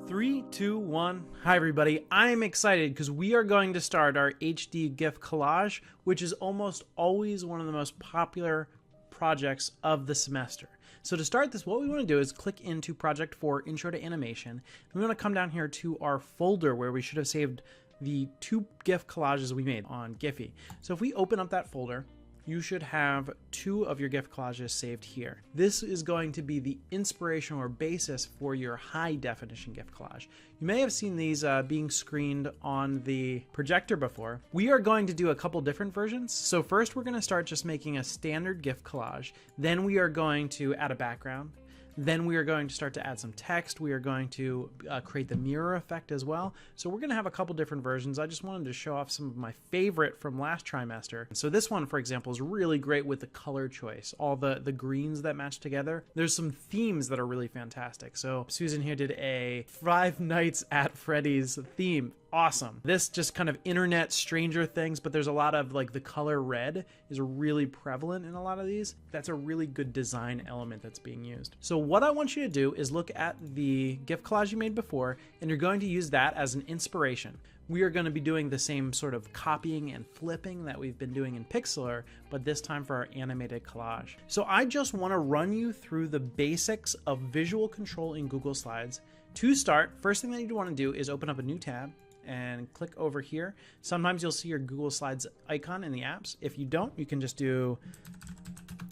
3, 2, 1. Hi everybody, I'm excited because we are going to start our HD GIF collage, which is almost always one of the most popular projects of the semester. So to start this, what we want to do is click into Project 4, Intro to Animation. And we want to come down here to our folder where we should have saved the 2 GIF collages we made on Giphy. So if we open up that folder, you should have 2 of your GIF collages saved here. This is going to be the inspiration or basis for your high definition GIF collage. You may have seen these being screened on the projector before. We are going to do a couple different versions. So first we're going to start just making a standard GIF collage. Then we are going to add a background. Then we are going to start to add some text. We are going to create the mirror effect as well. So we're going to have a couple different versions. I just wanted to show off some of my favorite from last trimester. So this one, for example, is really great with the color choice, all the greens that match together. There's some themes that are really fantastic. So Susan here did a Five Nights at Freddy's theme. Awesome. This just kind of internet Stranger Things, but there's a lot of like the color red is really prevalent in a lot of these. That's a really good design element that's being used. So what I want you to do is look at the GIF collage you made before, and you're going to use that as an inspiration. We are going to be doing the same sort of copying and flipping that we've been doing in Pixlr, but this time for our animated collage. So I just want to run you through the basics of visual control in Google Slides. To start, first thing that you want to do is open up a new tab and click over here. Sometimes you'll see your Google Slides icon in the apps. If you don't, you can just do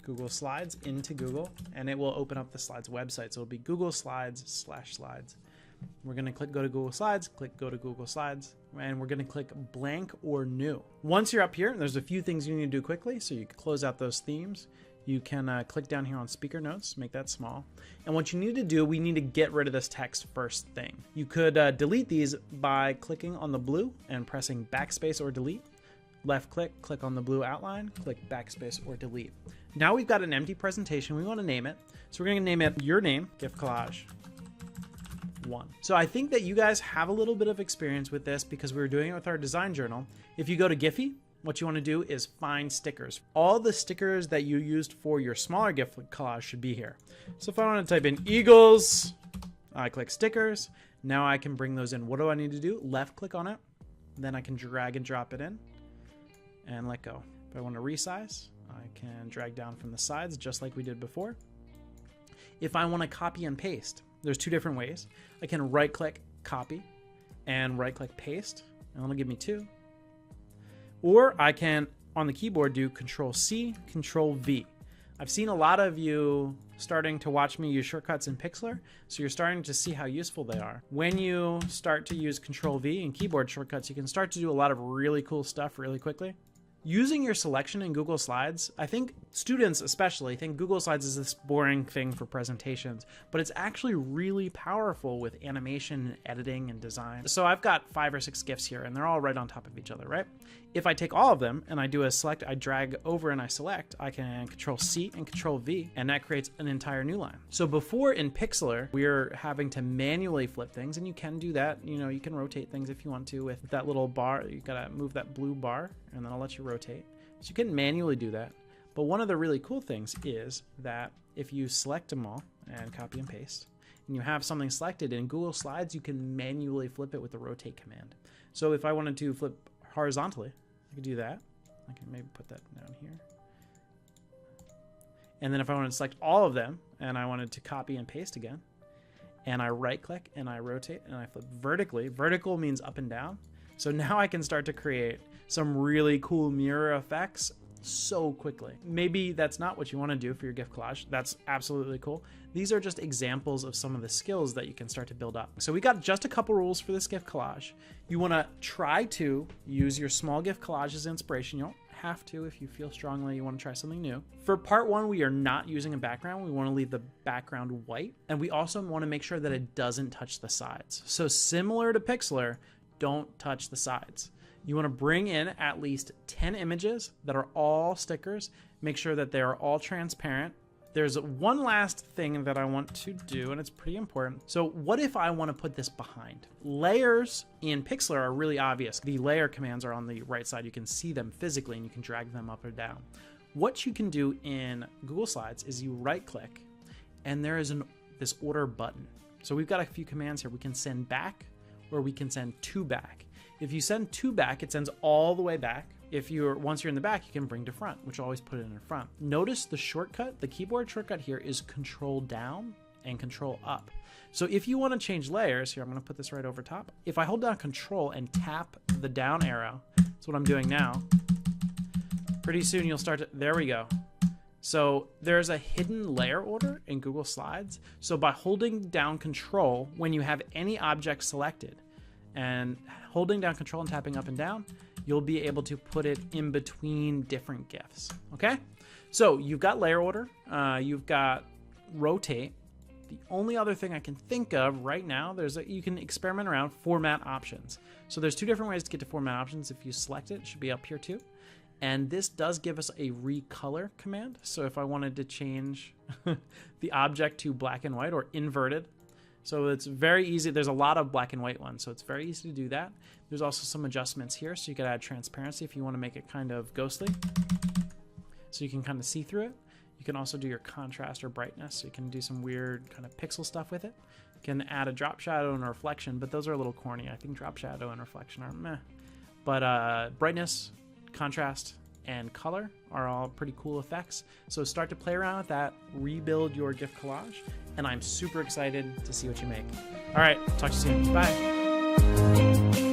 Google Slides into Google and it will open up the Slides website. So it'll be Google Slides/slides. We're going to click go to Google Slides, click go to Google Slides, and we're going to click blank or new. Once you're up here, there's a few things you need to do quickly. So you can close out those themes. You can click down here on speaker notes, make that small. And what you need to do, we need to get rid of this text first thing. You could delete these by clicking on the blue and pressing backspace or delete. Left click, click on the blue outline, click backspace or delete. Now we've got an empty presentation. We want to name it. So we're going to name it your name, GIF collage 1. So I think that you guys have a little bit of experience with this because we were doing it with our design journal. If you go to Giphy, what you want to do is find stickers. All the stickers that you used for your smaller GIF collage should be here. So if I want to type in Eagles, I click stickers. Now I can bring those in. What do I need to do? Left click on it. Then I can drag and drop it in and let go. If I want to resize, I can drag down from the sides just like we did before. If I want to copy and paste, there's 2 different ways. I can right click copy and right click paste. And it'll give me 2. Or I can, on the keyboard, do Control-C, Control-V. I've seen a lot of you starting to watch me use shortcuts in Pixlr, so you're starting to see how useful they are. When you start to use Control-V and keyboard shortcuts, you can start to do a lot of really cool stuff really quickly. Using your selection in Google Slides, I think students especially think Google Slides is this boring thing for presentations, but it's actually really powerful with animation and editing and design. So I've got 5 or 6 GIFs here and they're all right on top of each other, right? If I take all of them and I do a select, I drag over and I select, I can Control-C and Control-V, and that creates an entire new line. So before in Pixlr, we're having to manually flip things, and you can do that. You know, you can rotate things if you want to with that little bar. You gotta move that blue bar and then I'll let you rotate. So you can manually do that. But one of the really cool things is that if you select them all and copy and paste, and you have something selected in Google Slides, you can manually flip it with the rotate command. So if I wanted to flip horizontally, I could do that. I can maybe put that down here. And then if I wanted to select all of them and I wanted to copy and paste again, and I right click and I rotate and I flip vertically. Vertical means up and down. So now I can start to create some really cool mirror effects so quickly. Maybe that's not what you want to do for your GIF collage. That's absolutely cool. These are just examples of some of the skills that you can start to build up. So we got just a couple rules for this GIF collage. You want to try to use your small GIF collage as inspiration. You don't have to if you feel strongly you want to try something new. For part 1, we are not using a background. We want to leave the background white. And we also want to make sure that it doesn't touch the sides. So similar to Pixlr, don't touch the sides. You want to bring in at least 10 images that are all stickers. Make sure that they are all transparent. There's one last thing that I want to do, and it's pretty important. So what if I want to put this behind? Layers in Pixlr are really obvious. The layer commands are on the right side. You can see them physically, and you can drag them up or down. What you can do in Google Slides is you right click, and there is this order button. So we've got a few commands here. We can send back, or we can send to back. If you send to back, it sends all the way back. Once you're in the back, you can bring to front, which will always put it in front. Notice the shortcut, the keyboard shortcut here is Control down and Control up. So if you want to change layers, here I'm going to put this right over top. If I hold down Control and tap the down arrow, that's what I'm doing now. Pretty soon you'll start to, there we go. So there's a hidden layer order in Google Slides. So by holding down Control when you have any object selected and holding down Control and tapping up and down, you'll be able to put it in between different GIFs. Okay? So you've got layer order, you've got rotate. The only other thing I can think of right now, you can experiment around format options. So there's two different ways to get to format options. If you select it, it should be up here too. And this does give us a recolor command. So if I wanted to change the object to black and white or inverted, so it's very easy. There's a lot of black and white ones, so it's very easy to do that. There's also some adjustments here, so you could add transparency if you want to make it kind of ghostly, so you can kind of see through it. You can also do your contrast or brightness, so you can do some weird kind of pixel stuff with it. You can add a drop shadow and a reflection, but those are a little corny. I think drop shadow and reflection are meh. But brightness, contrast, and color are all pretty cool effects. So start to play around with that, rebuild your GIF collage, and I'm super excited to see what you make. All right, talk to you soon. Bye.